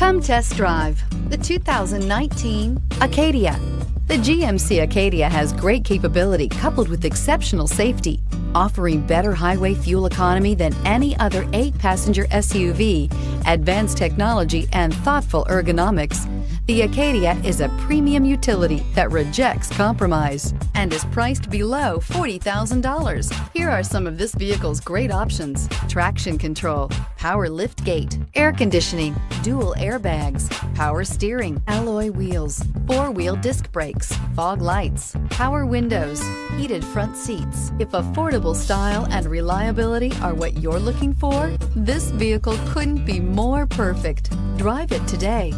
Come test drive the 2019 Acadia. The GMC Acadia has great capability coupled with exceptional safety, offering better highway fuel economy than any other 8-passenger SUV, advanced technology, and thoughtful ergonomics. The Acadia is a premium utility that rejects compromise and is priced below $40,000. Here are some of this vehicle's great options: traction control, power liftgate, air conditioning, dual airbags, power steering, alloy wheels, 4-wheel disc brakes, fog lights, power windows, heated front seats. If affordable style and reliability are what you're looking for, this vehicle couldn't be more perfect. Drive it today.